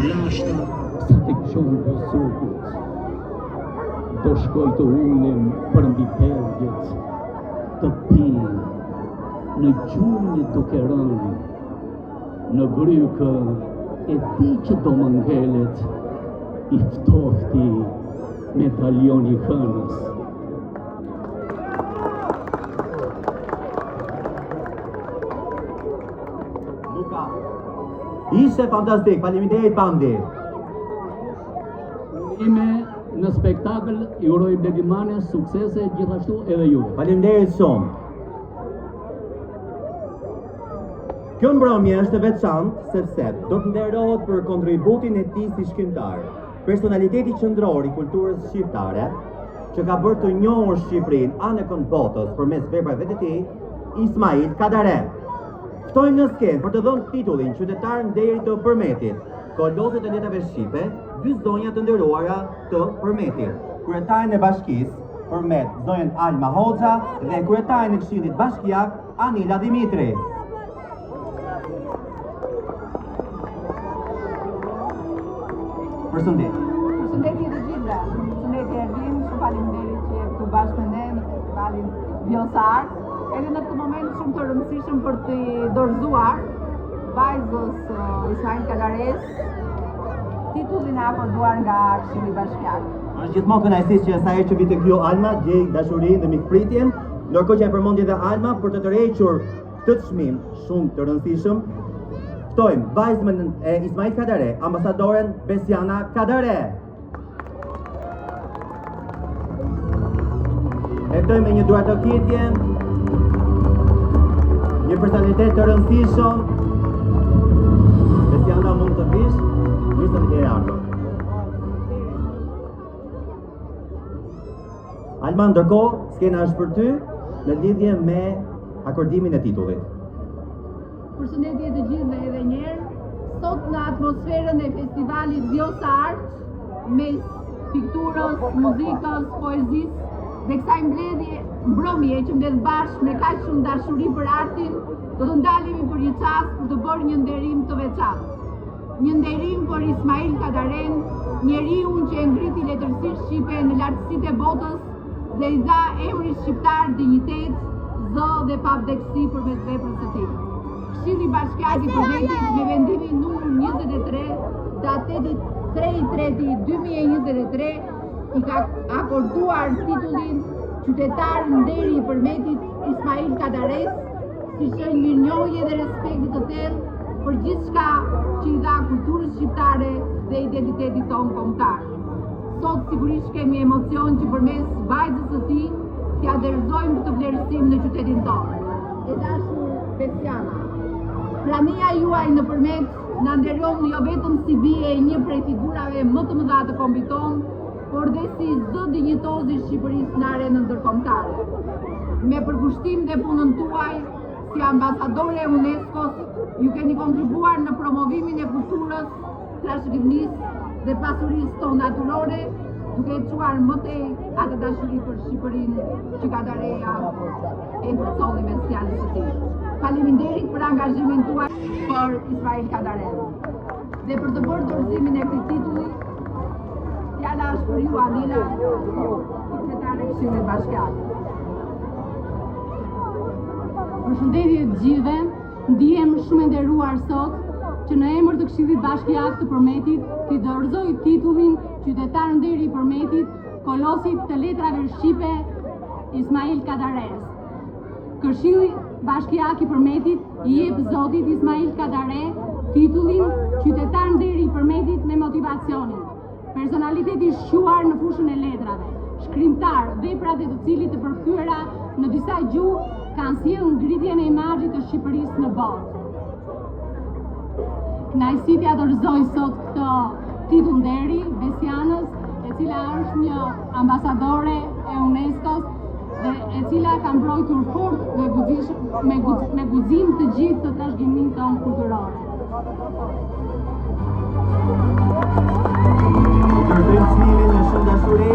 lashta sa të qonë vësukut. Do shkoj të unem për mbi pergjet, të pi, në gjunjë duke rënë, në grykë e di që do më ngelet, i ftofti medalioni hënës. Luka, ishte fantastik, faleminderit bandi. Ime në spektakël i uroj Bledimane suksese gjithashtu edhe ju. Faleminderit shumë. Kjo mbrëmje është e veçantë sepse do të nderohet për kontributin e tij si shkrimtar, personaliteti qendror i kulturës shqiptare, që ka bërë të njohur Shqipërinë anë kënd botës përmes veprave të tij, Ismail Kadare. Ftojmë në skenë për të dhënë titullin qytetar nderi të Përmetit, kolosit e letrave shqipe, dy zonja të nderuara të Përmetit, kryetarin e bashkisë Përmet, zonjën Alma Hoxha dhe kryetarin e Këshillit Bashkiak Anila Dimitri. Përshëndetje. Përshëndetje të gjithëve. Përshëndetje Ervin, shumë faleminderit që jep këtu bashkë me ne në festivalin Vjosar. Edhe në këtë moment shumë të rëndësishëm për të dorëzuar vajzës Ismail Kadares titullin e akorduar nga Këshilli Bashkiak. Është gjithmonë kënaqësi që sa herë që vi tek ju Alma, gjej dashurinë dhe mikpritjen, ndërkohë që e përmendi edhe Alma për të tërhequr këtë çmim shumë të rëndësishëm. Ftojmë vajzën e Ismail Kadare, ambasadoren Besiana Kadare. E ftojmë me një duartokitje, një personalitet të rëndësishëm. Besiana, mund të vish, mirë se ke ardhur. Alma, ndërkohë, skena është për ty në lidhje me akordimin e titullit. Përshëndetje të gjithëve edhe njerë. Sot në atmosferën e festivalit Vjosa Art, mes pikturës, muzikës, poezisë dhe kësaj mbrëmje që mbledh bashkë me kaq shumë dashuri për artin, do të ndalemi për një çast për të bërë një nderim të veçantë. Një nderim për Ismail Kadaren, njeriu që e ngriti letërsisht shqipe në lartësitë e botës dhe i dha emrin shqiptar dinjitet, zë dhe pavdekësi përmes veprës së tij. Këshilli Bashkiak i Përmetit me vendimin numër 23 datetit 3/3/2023 i ka akorduar titullin qytetar nderi i Përmetit Ismail Kadares, si shenjë mirënjohje dhe respekti të tillë për gjithçka që i dha kulturës shqiptare dhe identitetit tonë kombëtar. Sot sigurisht kemi emocion që përmes vajzës së tij t'ia dorëzojmë këtë vlerësim në qytetin tonë. E dashur Besiana, prania juaj në Përmet na nderon jo vetëm si bie e një prej figurave më të mëdha të kombit tonë, por dhe si zë dinjitoz i Shqipërisë në arenën ndërkombëtare. Me përkushtim dhe punën tuaj si ambasadore e UNESCO-s, ju keni kontribuar në promovimin e kulturës, trashëgimisë dhe pasurisë tonë natyrore, duke çuar më tej atë dashuri për Shqipërinë që Kadareja e përcolli me fjalët e tij. Faleminderit për angazhimin tuaj për Ismail Kadare. Dhe për të bërë dorëzimin e këtij titulli, fjala është për ju Anila, sekretare e Këshillit Bashkiak. Përshëndetje të gjithëve, ndihem shumë e nderuar sot që në emër të Këshillit Bashkiak të Përmetit t'i dorëzoj titullin qytetar nderi i Përmetit, kolosit të letrave shqipe Ismail Kadares. Këshilli Bashkiak i Përmetit i jep zotit Ismail Kadare titullin qytetar nderi i Përmetit me motivacionin. Personaliteti shquar në fushën e letrave, shkrimtar, veprat e të cilit të përkthyera në disa gjuhë kanë sjellë ngritjen e imazhit të Shqipërisë në botë. Kënaqësi t'ia dorëzoj sot këtë titull nderi Besianës, e cila është një ambasadore e UNESCO-s dhe e cila ka mbrojtur fort me guzim të gjithë të trashëgiminë tonë kulturore. Kërkojmë çmimin me shumë dashuri.